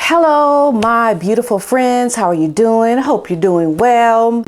Hello, my beautiful friends. How are you doing? I hope you're doing well.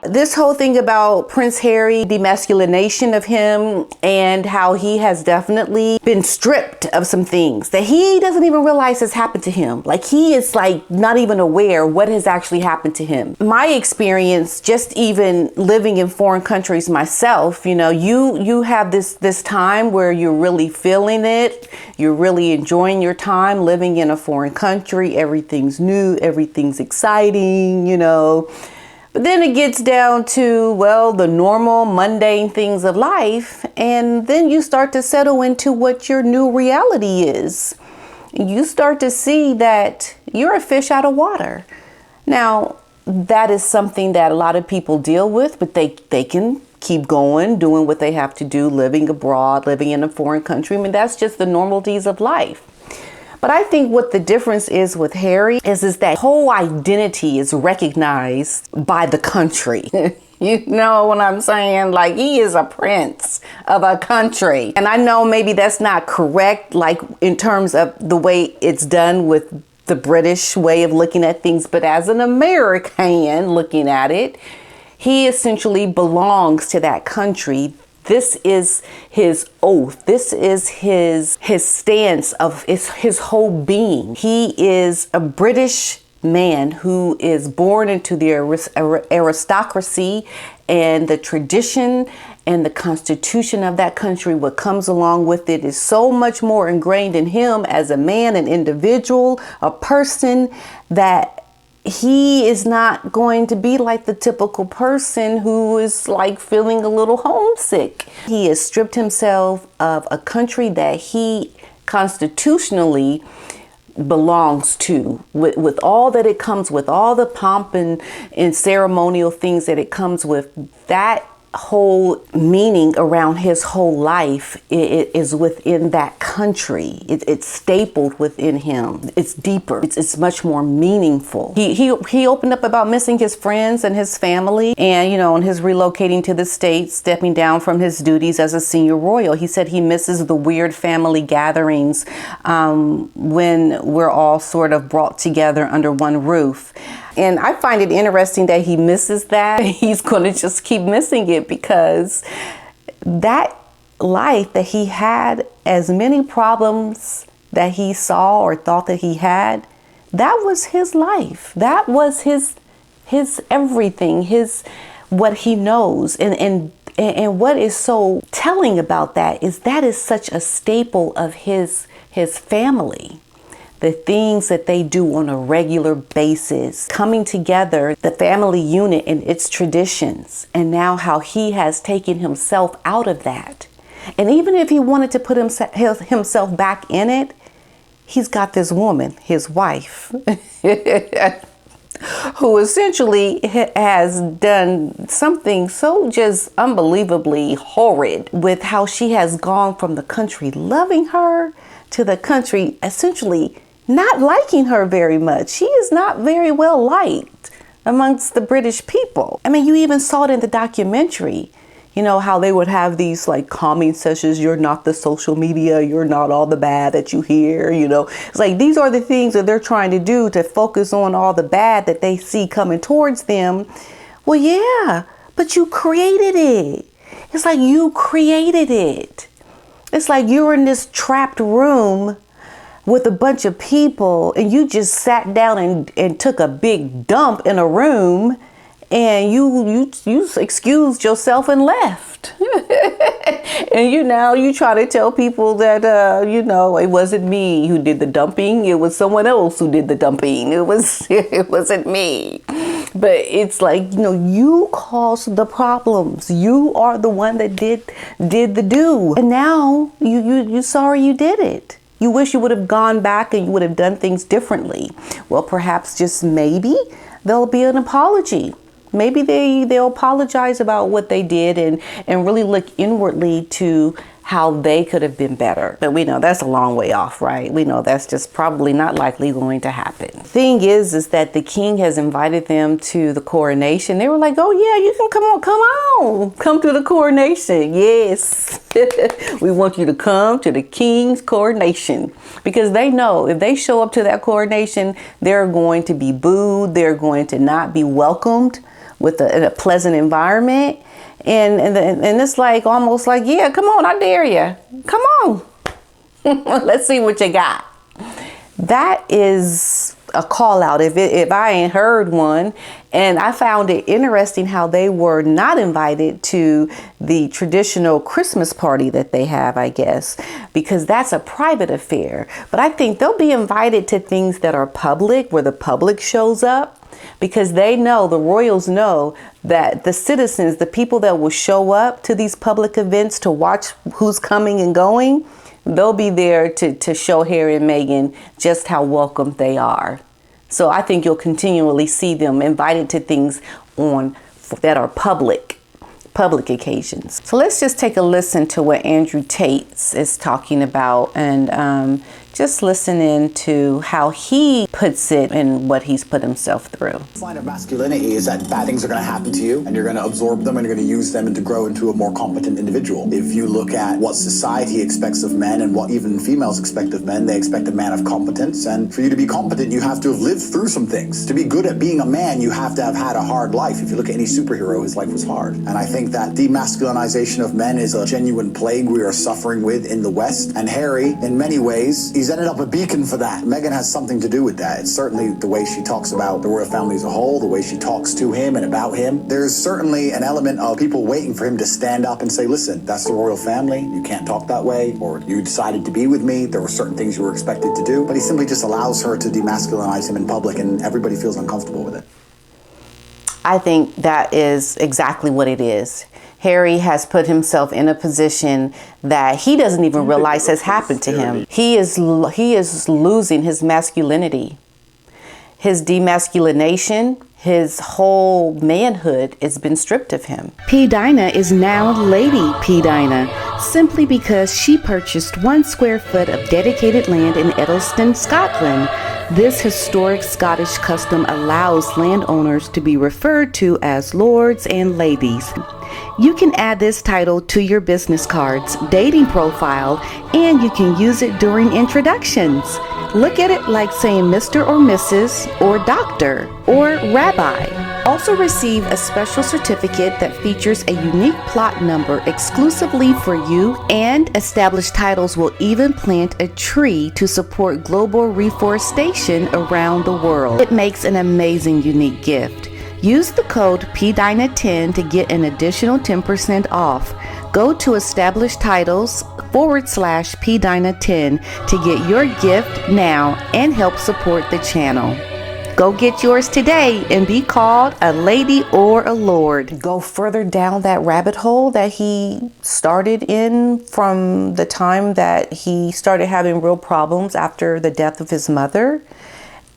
This whole thing about Prince Harry, demasculinization of him, and how he has definitely been stripped of some things that he doesn't even realize has happened to him. Like he is like not even aware what has actually happened to him. My experience, just even living in foreign countries myself, you have this time where you're really feeling it. You're really enjoying your time living in a foreign country. Everything's new, everything's exciting, But then it gets down to, well, the normal mundane things of life. And then you start to settle into what your new reality is. You start to see that you're a fish out of water. Now, that is something that a lot of people deal with, but they can keep going, doing what they have to do, living abroad, living in a foreign country. I mean, that's just the normalities of life. But I think what the difference is with Harry is that whole identity is recognized by the country. You know what I'm saying? Like he is a prince of a country. And I know maybe that's not correct, like in terms of the way it's done with the British way of looking at things. But as an American looking at it, he essentially belongs to that country. This is his oath. This is his stance of his whole being. He is a British man who is born into the aristocracy and the tradition and the constitution of that country. What comes along with it is so much more ingrained in him as a man, an individual, a person, that he is not going to be like the typical person who is like feeling a little homesick. He has stripped himself of a country that he constitutionally belongs to, with all that it comes with, all the pomp and ceremonial things that it comes with. That whole meaning around his whole life is within that country. It's stapled within him. It's deeper. It's much more meaningful. He opened up about missing his friends and his family, and and his relocating to the States, stepping down from his duties as a senior royal. He said he misses the weird family gatherings when we're all sort of brought together under one roof. And I find it interesting that he misses that. He's going to just keep missing it because that life that he had, as many problems that he saw or thought that he had, that was his life. That was his everything, what he knows. And what is so telling about that is such a staple of his family. The things that they do on a regular basis, coming together, the family unit and its traditions, and now how he has taken himself out of that. And even if he wanted to put himself back in it, he's got this woman, his wife, who essentially has done something so just unbelievably horrid with how she has gone from the country loving her to the country essentially not liking her very much. She is not very well liked amongst the British people. I mean, you even saw it in the documentary, how they would have these like calming sessions. You're not the social media. You're not all the bad that you hear, It's like these are the things that they're trying to do to focus on all the bad that they see coming towards them. Well, yeah, but you created it. It's like you created it. It's like you're in this trapped room with a bunch of people and you just sat down and took a big dump in a room and you excused yourself and left. And you try to tell people that, it wasn't me who did the dumping. It was someone else who did the dumping. It wasn't me. But it's like, you caused the problems. You are the one that did the do. And now you're sorry you did it. You wish you would have gone back and you would have done things differently. Well, perhaps just maybe there'll be an apology. Maybe they'll apologize about what they did and really look inwardly to how they could have been better. But we know that's a long way off, right? We know that's just probably not likely going to happen. Thing is that the king has invited them to the coronation. They were like, oh yeah, you can come to the coronation. Yes. We want you to come to the king's coronation, because they know if they show up to that coronation, they're going to be booed. They're going to not be welcomed with a pleasant environment. And it's like, almost like, yeah, come on, I dare you. Come on. Let's see what you got. That is a call out if I ain't heard one. And I found it interesting how they were not invited to the traditional Christmas party that they have, I guess, because that's a private affair. But I think they'll be invited to things that are public, where the public shows up, because they know, the royals know, that the citizens, the people that will show up to these public events to watch who's coming and going, they'll be there to show Harry and Meghan just how welcome they are. So I think you'll continually see them invited to things that are public occasions. So let's just take a listen to what Andrew Tate is talking about, and just listen in to how he puts it and what he's put himself through. The line of masculinity is that bad things are going to happen to you, and you're going to absorb them, and you're going to use them and to grow into a more competent individual. If you look at what society expects of men and what even females expect of men, they expect a man of competence. And for you to be competent, you have to have lived through some things. To be good at being a man, you have to have had a hard life. If you look at any superhero, his life was hard. And I think that demasculinization of men is a genuine plague we are suffering with in the West. And Harry, in many ways, he's ended up a beacon for that. Meghan has something to do with that. It's certainly the way she talks about the royal family as a whole, the way she talks to him and about him. There's certainly an element of people waiting for him to stand up and say, listen, that's the royal family. You can't talk that way. Or you decided to be with me. There were certain things you were expected to do. But he simply just allows her to demasculinize him in public, and everybody feels uncomfortable with it. I think that is exactly what it is. Harry has put himself in a position that he doesn't even realize has happened to him. He is losing his masculinity, his demasculination, his whole manhood has been stripped of him. PDina is now Lady PDina, simply because she purchased 1 square foot of dedicated land in Edelston, Scotland. This historic Scottish custom allows landowners to be referred to as lords and ladies. You can add this title to your business cards, dating profile, and you can use it during introductions. Look at it like saying Mr. or Mrs. or Doctor or Rabbi. Also receive a special certificate that features a unique plot number exclusively for you, and established titles will even plant a tree to support global reforestation around the world. It makes an amazing unique gift. Use the code PDINA10 to get an additional 10% off. Go to established titles /PDINA10 to get your gift now and help support the channel. Go get yours today and be called a lady or a lord. Go further down that rabbit hole that he started in from the time that he started having real problems after the death of his mother.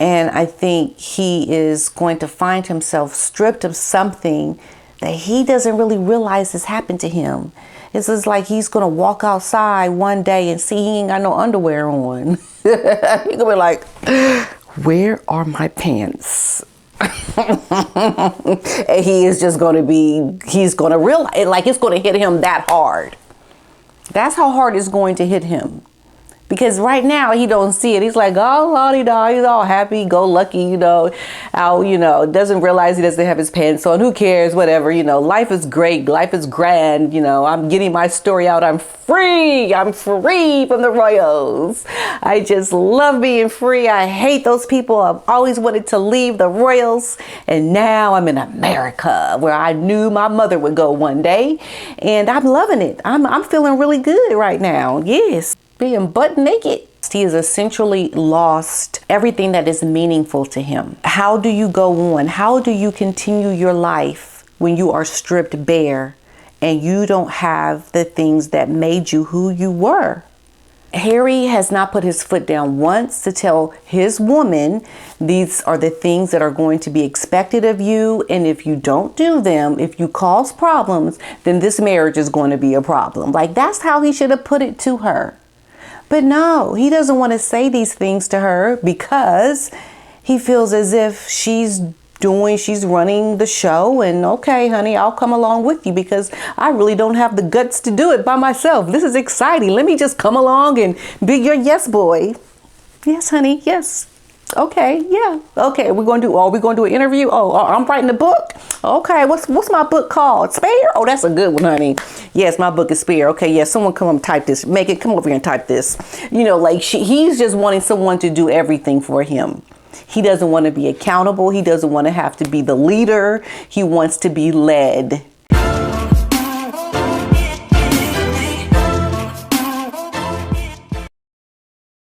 And I think he is going to find himself stripped of something that he doesn't really realize has happened to him. It's just like he's going to walk outside one day and see he ain't got no underwear on. He's going to be like, where are my pants? And he is just going to be, he's going to realize, like it's going to hit him that hard. That's how hard it's going to hit him. Because right now he don't see it. He's like, oh, la-di-da. He's all happy, go lucky, doesn't realize he doesn't have his pants on. Who cares? Whatever, life is great. Life is grand. I'm getting my story out. I'm free. I'm free from the royals. I just love being free. I hate those people. I've always wanted to leave the royals. And now I'm in America, where I knew my mother would go one day. And I'm loving it. I'm feeling really good right now. Yes. Being butt naked. He has essentially lost everything that is meaningful to him. How do you go on? How do you continue your life when you are stripped bare and you don't have the things that made you who you were? Harry has not put his foot down once to tell his woman, these are the things that are going to be expected of you. And if you don't do them, if you cause problems, then this marriage is going to be a problem. Like, that's how he should have put it to her. But no, he doesn't want to say these things to her because he feels as if she's running the show, and okay, honey, I'll come along with you because I really don't have the guts to do it by myself. This is exciting. Let me just come along and be your yes boy. Yes, honey. Yes. Okay. Yeah. Okay. We're going to do an interview. Oh, I'm writing a book. Okay. What's my book called? Spare? Oh, that's a good one, honey. Yes, my book is Spare. Okay. Yeah. Someone come up and type this. Make it come over here and type this. Like he's just wanting someone to do everything for him. He doesn't want to be accountable. He doesn't want to have to be the leader. He wants to be led.